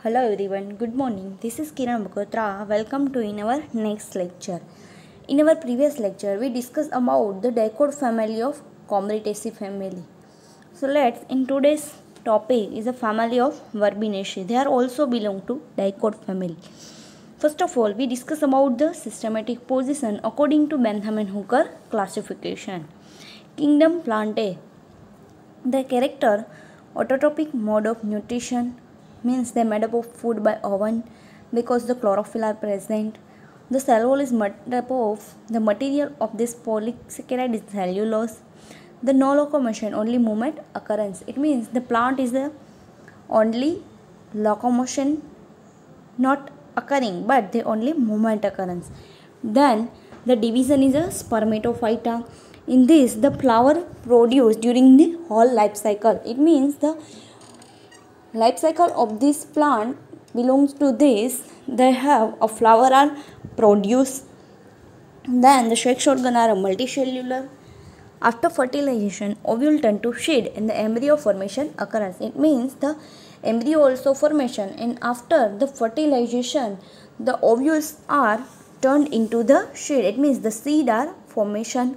Hello everyone, good morning. This is Kiran Bakotra. Welcome to our next lecture. In our previous lecture, we discussed about the dicot family of Combretaceae family. So in today's topic is a family of Verbinaceae. They are also belong to dicot family. First of all, we discuss about the systematic position according to Bentham and Hooker classification. Kingdom Plantae. The character autotrophic mode of nutrition means they are made up of food by oven because the chlorophyll are present. The cell wall is made up of the material of this polysaccharide is cellulose. The no locomotion, only movement occurrence. It means the plant is the only locomotion not occurring, but the only movement occurrence. Then the division is a spermatophyta. In this, the flower produced during the whole life cycle. It means the life cycle of this plant belongs to this. They have a flower are produced. Then the sex organ are multicellular. After fertilization, ovule turn to seed and the embryo formation occurs. It means the embryo also formation, and after the fertilization, the ovules are turned into the seed. It means the seed are formation.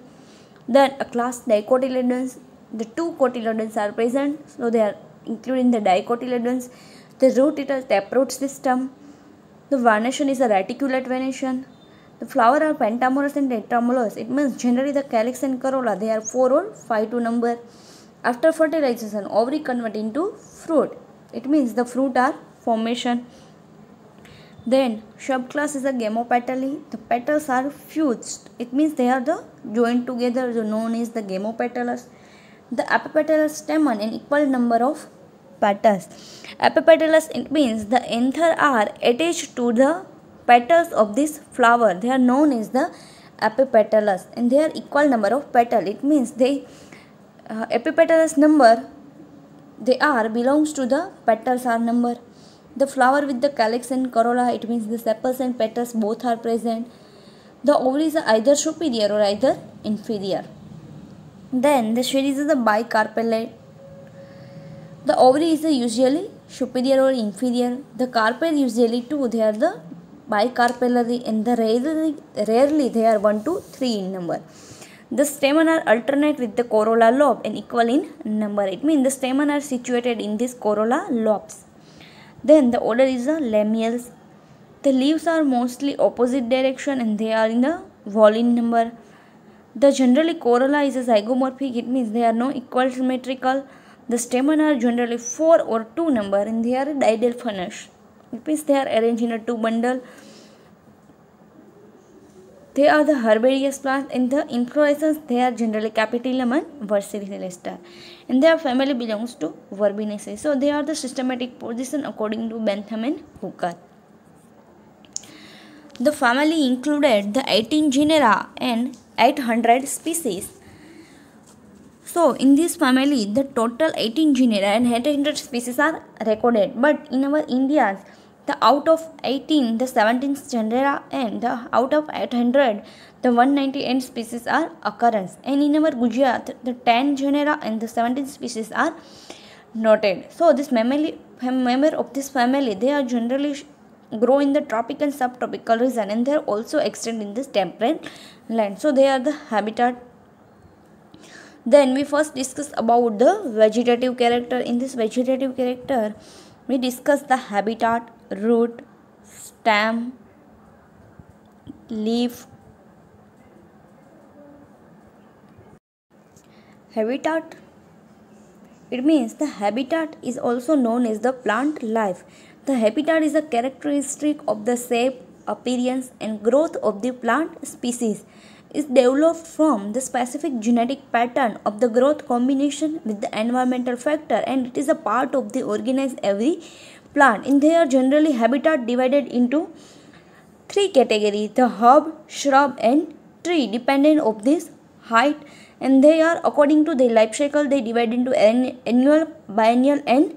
Then a class dicotyledons. The two cotyledons are present, so they are including the dicotyledons. The root is a taproot system. The venation is a reticulate venation. The flower are pentamorous and tetramorous. It means generally the calyx and corolla they are 4 or 5 to number. After fertilization, ovary convert into fruit. It means the fruit are formation. Then subclass is a gamopetalae. The petals are fused. It means they are the joined together, so known as the gamopetalous. The epipetalous stamen an equal number of petals. Epipetalous, it means the anther are attached to the petals of this flower. They are known as the epipetalous, and they are equal number of petals. It means they epipetalous number they are belongs to the petals are number. The flower with the calyx and corolla, it means the sepals and petals both are present. The ovaries are either superior or either inferior. Then the series is the bicarpellate. The ovary is usually superior or inferior. The carpel usually 2, they are the bicarpellary, and the rarely they are 1 to 3 in number. The stamen are alternate with the corolla lobe and equal in number. It means the stamen are situated in this corolla lobes. Then the order is the lamelles. The leaves are mostly opposite direction and they are in the volume number. The generally corolla is a zygomorphic. It means they are no equal symmetrical. The stamen are generally 4 or 2 number and they are didelphonous. It means they are arranged in a 2 bundle. They are the herbaceous plants. In the inflorescence, they are generally capitulum and versicolor, and their family belongs to Verbinaceae. So they are the systematic position according to Bentham and Hooker. The family included the 18 genera and 800 species. So in this family, the total 18 genera and 800 species are recorded. But in our India, the out of 18, the 17 genera, and the out of 800, the 198 species are occurrence. And in our Gujarat, the 10 genera and the 17 species are noted. So this member of this family, they are generally grow in the tropical and subtropical region, and they are also extend in this temperate land. So they are the habitat. Then we first discuss about the vegetative character. In this vegetative character, we discuss the habitat, root, stem, leaf. Habitat, it means the habitat is also known as the plant life. The habitat is a characteristic of the shape, appearance and growth of the plant species. Is developed from the specific genetic pattern of the growth combination with the environmental factor, and it is a part of the organised every plant. And they are generally habitat divided into 3 categories: the herb, shrub and tree, dependent of this height, and they are according to their life cycle they divide into annual, biennial and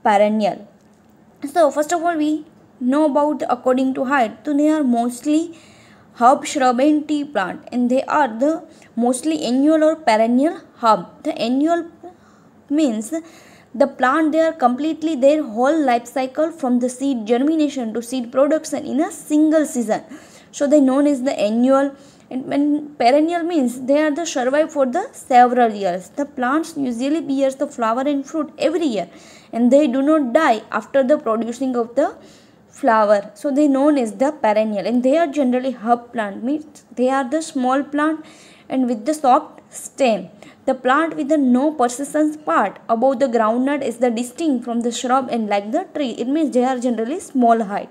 perennial. So first of all, we know about according to height. So they are mostly herb, shrub and tea plant, and they are the mostly annual or perennial herb. The annual means The plant, they are completely their whole life cycle from the seed germination to seed production in a single season. So they known as the annual. And when perennial means they are the survive for the several years. The plants usually bears the flower and fruit every year, and they do not die after the producing of the flower. So they known as the perennial, and they are generally herb plant, means they are the small plant and with the soft stem. The plant with the no persistence part above the groundnut is the distinct from the shrub and like the tree. It means they are generally small height.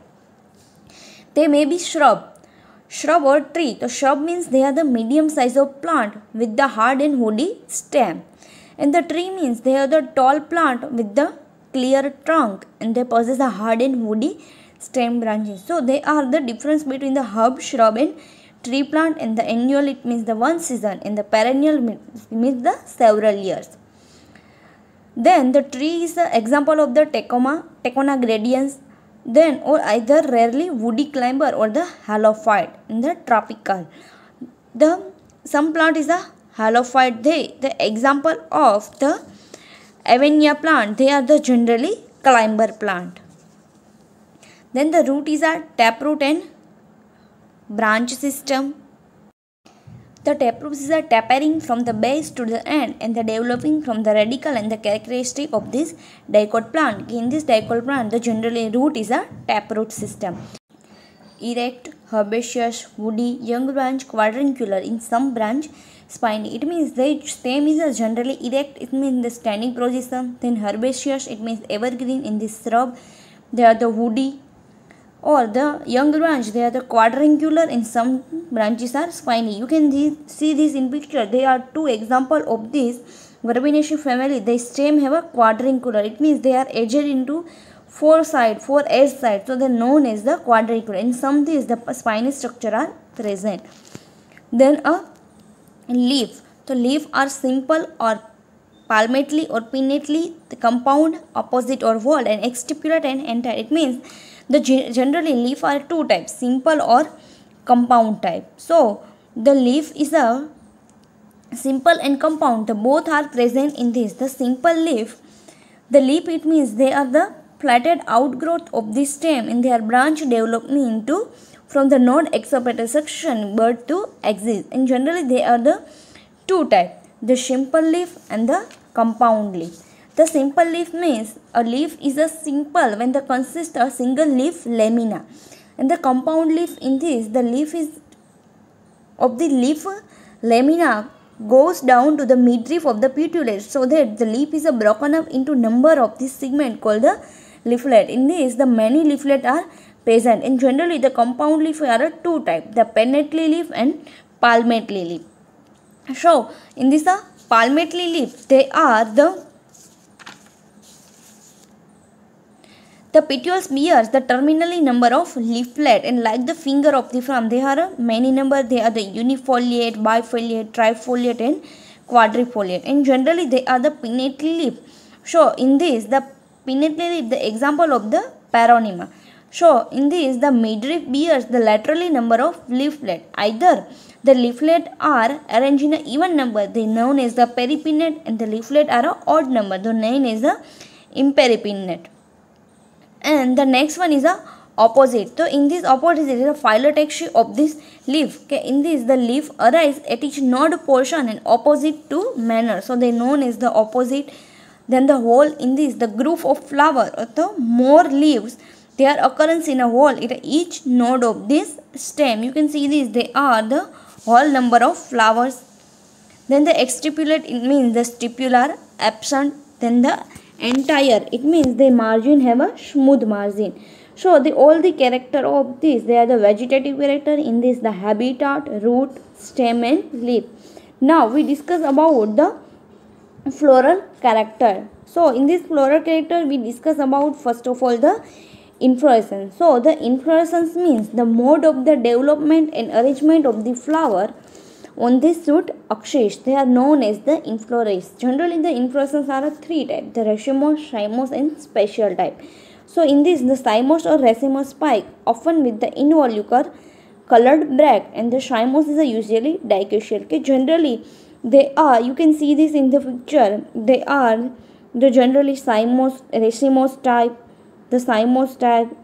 They may be shrub or tree. So shrub means they are the medium size of plant with the hard and woody stem, and the tree means they are the tall plant with the clear trunk and they possess a hard and woody stem branches. So they are the difference between the herb, shrub and tree plant. And the annual, it means the one season, and the perennial means the several years. Then the tree is the example of the Tecoma gradiens, then or either rarely woody climber or the halophyte in the tropical. Some plant is a halophyte. The example of the Avenia plant, they are the generally climber plant. Then the root is a taproot and branch system. The taproot is a tapering from the base to the end and the developing from the radical, and the characteristic of this dicot plant. In this dicot plant, the generally root is a taproot system. Erect, herbaceous, woody, young branch, quadrangular, in some branch spiny. It means the stem is a generally erect, it means the standing position. Then herbaceous, it means evergreen. In this shrub, they are the woody or the young branch, they are the quadrangular, and some branches are spiny. You can see this in picture. There are two examples of this Verbenaceae family. The stem have a quadrangular. It means they are edged into four edge sides. So they are known as the quadrangular. In some these the spiny structure are present. Then a leaf. So leaf are simple or palmately or pinnately the compound, opposite or whorled, and exstipulate and entire. It means the generally leaf are two types, simple or compound type. So the leaf is a simple and compound. The both are present in this. The simple leaf, the leaf, it means they are the flattened outgrowth of the stem in their branch development into from the non-exopetal section bud to axis. And generally they are the two type, the simple leaf and the compound leaf. The simple leaf means a leaf is a simple when the consists of single leaf lamina, and the compound leaf, in this the leaf is of the leaf lamina goes down to the midrib of the petulate, so that the leaf is broken up into number of this segment called the leaflet. In this the many leaflet are present, and generally the compound leaf are two type, the pinnately leaf and palmately leaf. So in this palmately leaf, they are the petioles bears the terminally number of leaflet, and like the finger of the thumb, they are many number. They are the unifoliate, bifoliate, trifoliate and quadrifoliate, and generally they are the pinnately leaf. So in this the pinnately leaf, the example of the Paronyma. So in this the midrib bears the laterally number of leaflet. Either the leaflet are arranged in an even number, they known as the peripinnate, and the leaflet are an odd number, the known as the imperipinnate. And the next one is a opposite. So in this opposite, it is a phyllotaxy of this leaf. Okay, in this the leaf arise at each node portion and opposite to manner. So they known as the opposite. Then the whole, in this the group of flower or the more leaves, their occurrence in a whole at each node of this stem. You can see this, they are the whole number of flowers. Then the exstipulate, it means the stipular absent. Then the entire, it means the margin have a smooth margin. So all the character of this, they are the vegetative character. In this the habitat, root, stem and leaf. Now we discuss about the floral character. So in this floral character we discuss about first of all the inflorescence. So the inflorescence means the mode of the development and arrangement of the flower on this shoot axis. They are known as the inflorescence. Generally the inflorescence are three types, the racemose, cymose and special type. So in this the cymose or racemose spike often with the involucre colored bracts, and the cymose is usually dicotyl. Okay, generally they are, you can see this in the picture, they are The generally cymos, racemose type, the cymose type,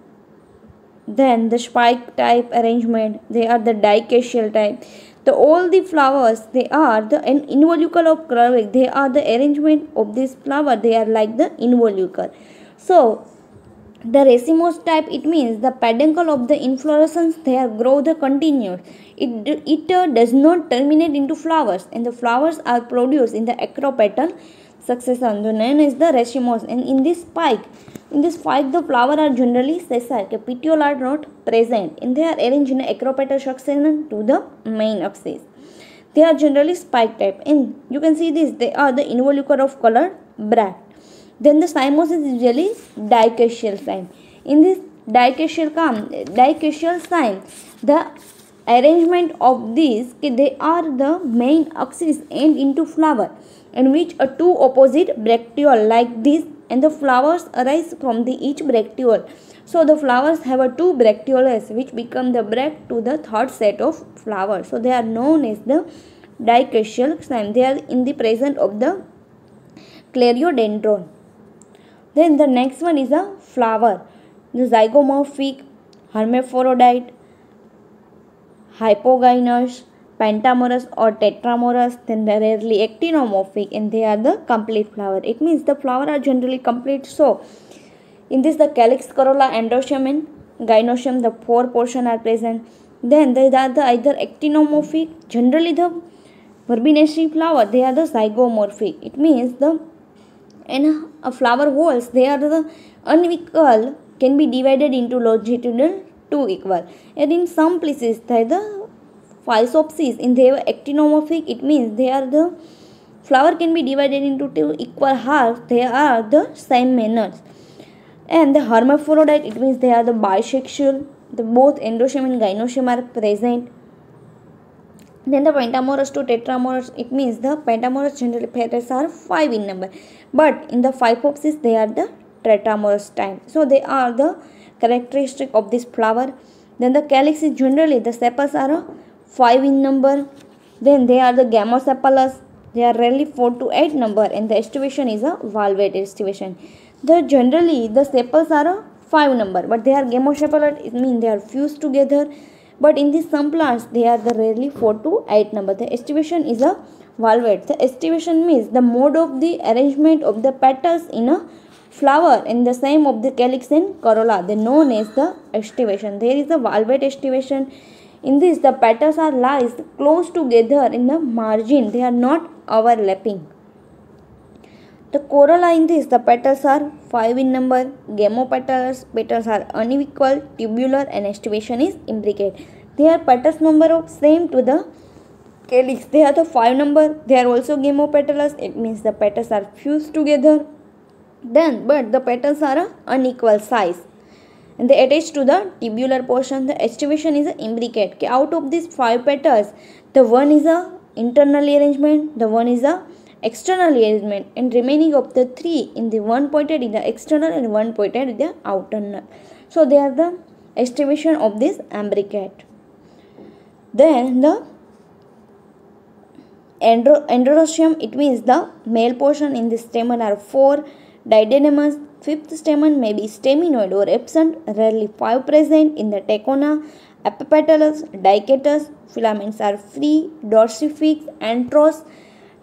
then the spike type arrangement, they are the dicacial type. The all the flowers, they are the involucre of color, they are the arrangement of this flower, they are like the involucre. So the racemose type, it means the peduncle of the inflorescence, they are grow the continuous. It does not terminate into flowers, and the flowers are produced in the acropetal succession, the known as the racemose. And in this spike, the flower are generally sessile, petiole are not present, and they are arranged in acropetal succession to the main axis. They are generally spike type, and you can see this, they are the involucre of colored bract. Then the cymose is usually dicacial sign. In this dicacial sign, the arrangement of these, they are the main axis end into flower, in which a two opposite bracteole like this, and the flowers arise from the each bracteole. So the flowers have a two bracteoles which become the bract to the third set of flowers. So they are known as the dicacial sign. They are in the presence of the clerodendron. Then the next one is a flower. The zygomorphic, hermaphrodite, hypogynous, pentamorous or tetramorous. Then they are rarely actinomorphic, and they are the complete flower. It means the flower are generally complete. So in this, the calyx, corolla, endoecium and gynoecium, the four portion are present. Then they are the either actinomorphic, generally the verbenaceae flower, they are the zygomorphic. It means the in a flower whorls, they are the unequal, can be divided into longitudinal two equal. And in some places, they are the physopsis, in they are actinomorphic. It means they are the flower can be divided into two equal halves. They are the same manners. And the hermaphrodite, it means they are the bisexual. The both endoecium and gynoecium are present. Then the pentamorous to tetramorous, it means the pentamorous generally petals are 5 in number, but in the physopsis they are the tetramorous type. So they are the characteristic of this flower. Then the calyx is generally the sepals are 5 in number. Then they are the gamosepalous, they are rarely 4 to 8 number, and the estivation is a valvate estivation. The generally the sepals are 5 number, but they are gamosepalous, it means they are fused together. But in these some plants, they are the rarely 4 to 8 number. The estivation is a valvate. The estivation means the mode of the arrangement of the petals in a flower, and the same of the calyx and corolla. They are known as the estivation. There is the valvate estivation. In this, the petals are lies close together in the margin. They are not overlapping. The corolla, in this, the petals are 5 in number. Gamopetals, petals are unequal, tubular, and estivation is imbricate. Their petals number of same to the calyx. They are the 5 number. They are also gamopetalous. It means the petals are fused together. Then, but the petals are a unequal size, and they attach to the tubular portion. The estivation is a imbricate. Out of these 5 petals, the one is a internally arrangement, the one is a external arrangement, and remaining of the 3 in the one pointed in the external and one pointed in the outer. So they are the estimation of this imbricate. Then the androecium, it means the male portion. In this stamen are 4 diadenomous. Fifth stamen may be staminoid or absent, rarely 5 present. In the tecona, epipetalous, dicatus, filaments are free, dorsifix, antros,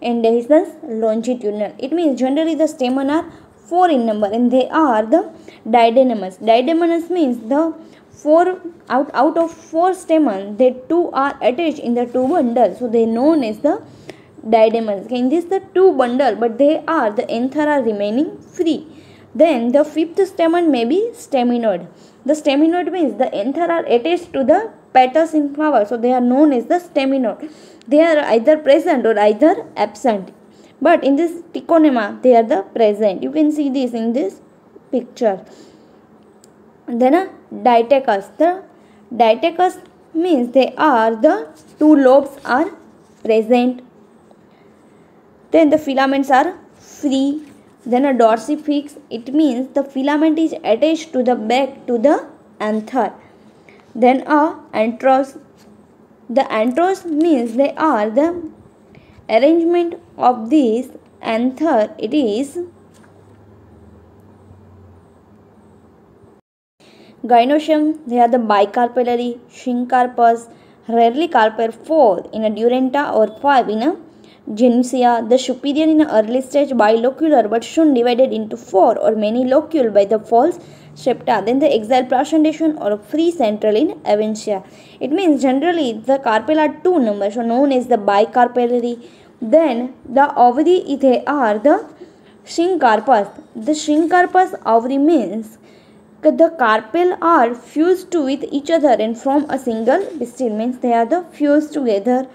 and dehiscence longitudinal. It means generally the stamen are 4 in number, and they are the diadenomous. Diadenomous means the 4 out of 4 stamens, they 2 are attached in the 2 bundles, so they are known as the diadenomous. In this the 2 bundle, but they are the anther are remaining free. Then the fifth stamen may be staminoid. The staminoid means the anther are attached to the petals in flower, so they are known as the staminoid. They are either present or either absent, but in this trichonema they are the present. You can see this in this picture. Then a ditechous. The ditechous means they are the 2 lobes are present. Then the filaments are free. Then a dorsifix, it means the filament is attached to the back to the anther. Then a antros. The antros means they are the arrangement of this anther. It is Gynoecium, they are the bicarpellary, syncarpous, rarely carpel 4 in a Durenta or 5 in a Genucia. The superior in an early stage bilocular but soon divided into 4 or many locule by the false septa. Then the exile placentation or free central in Aventia. It means generally the carpel are 2 numbers, so known as the bicarpellary. Then the ovary, they are the syncarpous. The syncarpous ovary means the carpel are fused to with each other and form a single pistil, means they are the fused together.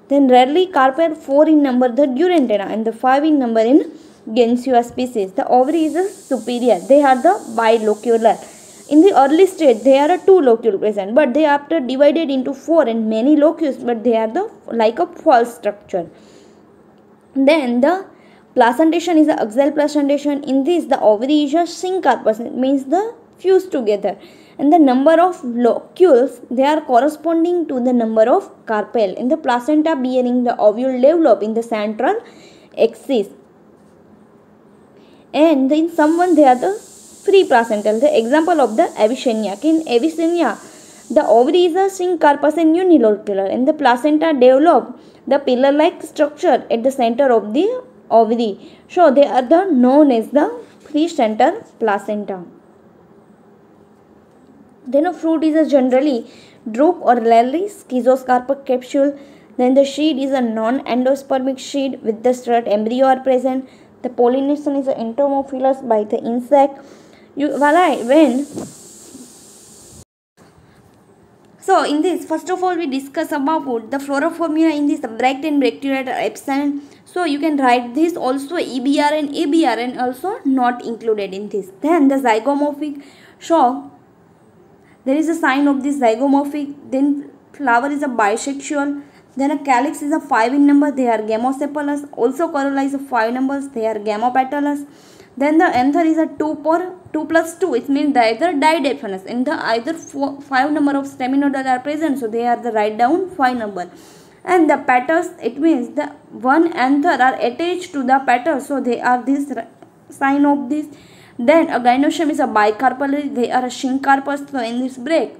Then rarely carpel 4 in number the Durantena and the 5 in number in Gensua species. The ovary is a superior. They are the bilocular. In the early stage they are a 2 locule present, but they after divided into 4 and many locules, but they are the like a false structure. Then the placentation is the axial placentation. In this the ovary is a syncarpous, it means the fused together, and the number of locules they are corresponding to the number of carpel. In the placenta bearing the ovule develop in the central axis, and in someone they are the free placental. The example of the Avicennia. In Avicennia the ovary is a syncarpous and unilocular, and the placenta develop the pillar like structure at the center of the ovary, so they are the known as the free center placenta. Then a fruit is a generally drupe or rarely schizoscarpic capsule. Then the seed is a non-endospermic seed with the strut embryo are present. The pollination is entomophilous by the insect. So in this, first of all, we discuss about the flora formula. In this, the bracts and bracteolate are absent. So you can write this also EBR and ABRN also not included in this. Then the zygomorphic. So there is a sign of this zygomorphic. Then flower is a bisexual. Then a calyx is a 5 in number. They are gamosepalous. Also corolla is a 5 numbers. They are gamopetalous. Then the anther is a 2 plus 2. It means either didiaphanous. And the either 5 number of staminodal are present. So they are the write down 5 number. And the petals, it means the one anther are attached to the petals. So they are this sign of this. Then a gynoecium is a bicarpellary. They are a syncarpous. So in this break,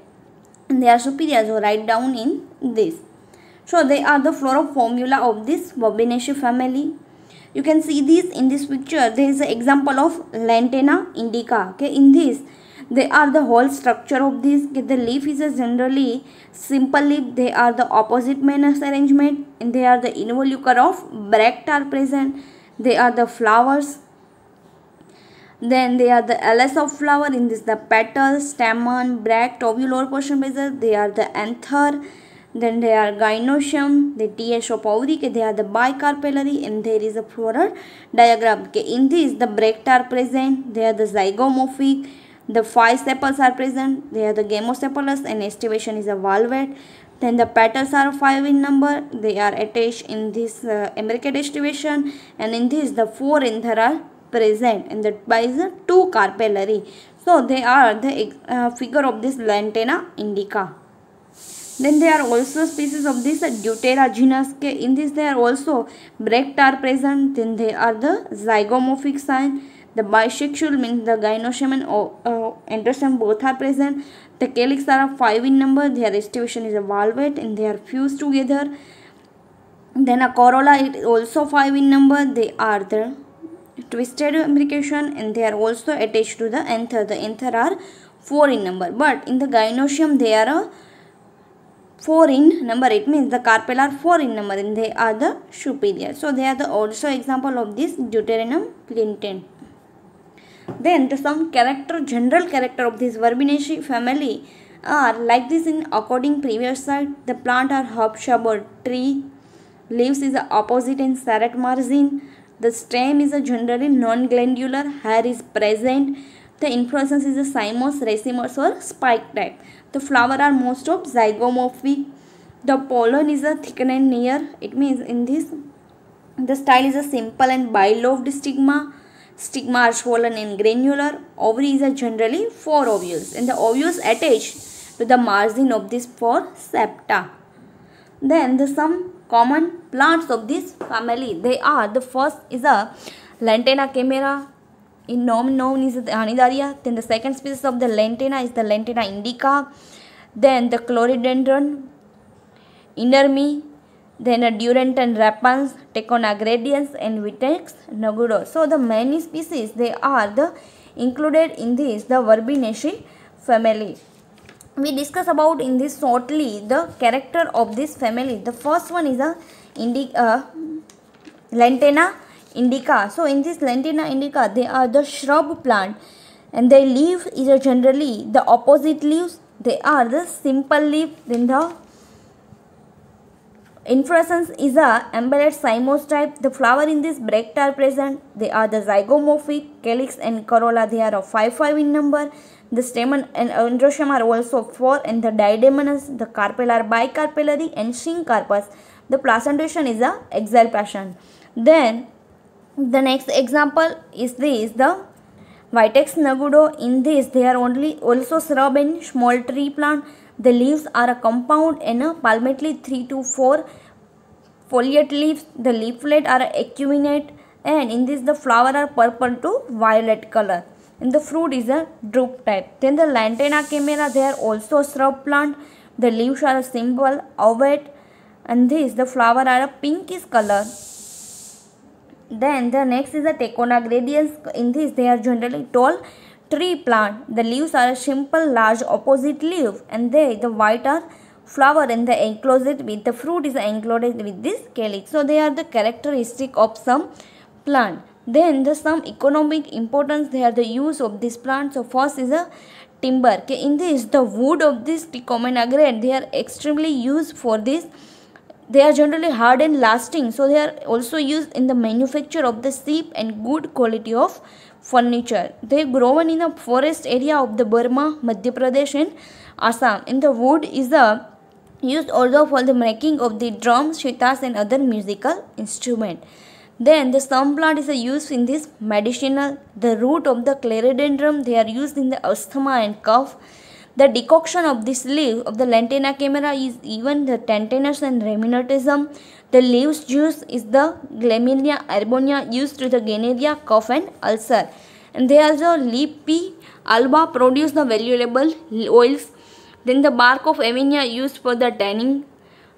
and they are superior. So write down in this. So they are the flora formula of this Verbinaceae family. You can see this in this picture. There is an example of Lantana indica. Okay, in this they are the whole structure of this. Okay, the leaf is a generally simple leaf. They are the opposite manner arrangement, and they are the involucre of bract are present. They are the flowers. Then they are the LS of flower. In this the petals, stamen, bract, ovule lower portion present. They are the anther. Then they are gynoecium, the TS of ovary, they are the bicarpellary, and there is a floral diagram. In this, the bracts are present, they are the zygomorphic, the 5 sepals are present, they are the gamosepalous, and estivation is a valvate. Then the petals are 5 in number, they are attached in this imbricate estivation, and in this, the 4 anther are present, and that by is 2 carpellary. So they are the figure of this Lantana indica. Then there are also species of this Deutera genus. In this there are also bracts are present. Then they are the zygomorphic sign. The bisexual means the gynoecium and endoecium both are present. The calyx are 5 in number. Their estivation is a valvate and they are fused together. Then a corolla is also 5 in number. They are the twisted imbrication and they are also attached to the anther. The anther are 4 in number. But in the gynoecium they are a 4 in number. It means the carpel are 4 in number and they are the superior. So they are the also example of this Deuteranum clinton. Then some general character of this Verbinaceae family are like this in according previous slide. The plant are herb shrub or tree. Leaves is the opposite and serrate margin. The stem is a generally non-glandular. Hair is present. The inflorescence is a cymos, racemose or spike type. The flower are most of zygomorphic. The pollen is a thickened and near. It means in this, the style is a simple and bilobed stigma. Stigma are swollen and granular. Ovary is a generally 4 ovules. And the ovules attached to the margin of this 4 septa. Then some common plants of this family. They are, the first is a Lantana camera. known is the Cnidaria. Then the second species of the Lantana is the Lantana indica. Then the Chlorhydrondon inermi. Then a Duranton repens, Tecona gradiens, and Vitex nagudo. So the many species they are the included in this the Verbinaceae family. We discuss about in this shortly the character of this family. The first one is a Lantana indica. So in this Lantana indica, they are the shrub plant, and their leaf is generally the opposite leaves. They are the simple leaf. Then the inflorescence is a embedded cymose type. The flower in this bracts are present. They are the zygomorphic. Calyx and corolla they are of 5 in number. The stamen and androecium are also 4, and the diademanous, the carpel are bicarpellary, and syncarpus. The placentation is a exaltation. Then the next example is this the Vitex nagudo. In this they are only also shrub and small tree plant. The leaves are a compound and a palmately 3 to 4 foliate leaves. The leaflet are acuminate, and in this the flower are purple to violet color, and the fruit is a drupe type. Then the Lantana camera, they are also a shrub plant. The leaves are a simple ovate, and this the flower are a pinkish color. Then the next is the Tecona gradiens. In this they are generally tall tree plant. The leaves are a simple large opposite leaf, and the white are flower, and the enclosed with the fruit is enclosed with this calyx. So they are the characteristic of some plant. Then the some economic importance, they are the use of this plant. So first is a timber. Okay, in this the wood of this Tecomina grade, they are extremely used for this. They are generally hard and lasting. So they are also used in the manufacture of the cheap and good quality of furniture. They grown in a forest area of the Burma, Madhya Pradesh, and Assam. And the wood is used also for the making of the drums, sitars, and other musical instrument. Then the some plant is used in this medicinal. The root of the clerodendron, they are used in the asthma and cough. The decoction of this leaf of the Lantana camera is even the tinnitus and rheumatism. The leaves juice is the Glamminia arbonia used to the gonorrhea, cough, and ulcer. And they also Lepi alba produce the valuable oils. Then the bark of Avinia used for the tanning.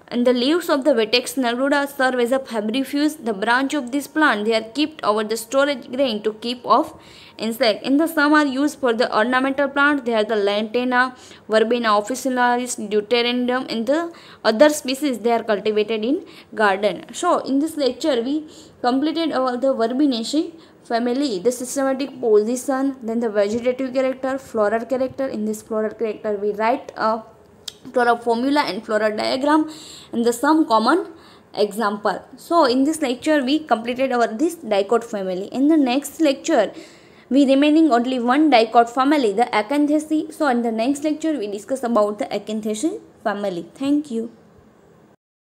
And the leaves of the Vitex naguda serve as a febrifuge. The branch of this plant, they are kept over the storage grain to keep off insect. And the some are used for the ornamental plant. They are the Lantana, Verbena officinalis, Deuterandum, and the other species they are cultivated in garden. So in this lecture we completed our the Verbinaceae family, the systematic position, then the vegetative character, floral character. In this floral character we write a floral formula and floral diagram, and the some common example. So in this lecture we completed our this dicot family. In the next lecture we remaining only one dicot family, the Acanthaceae. So in the next lecture we discuss about the Acanthaceae family. Thank you.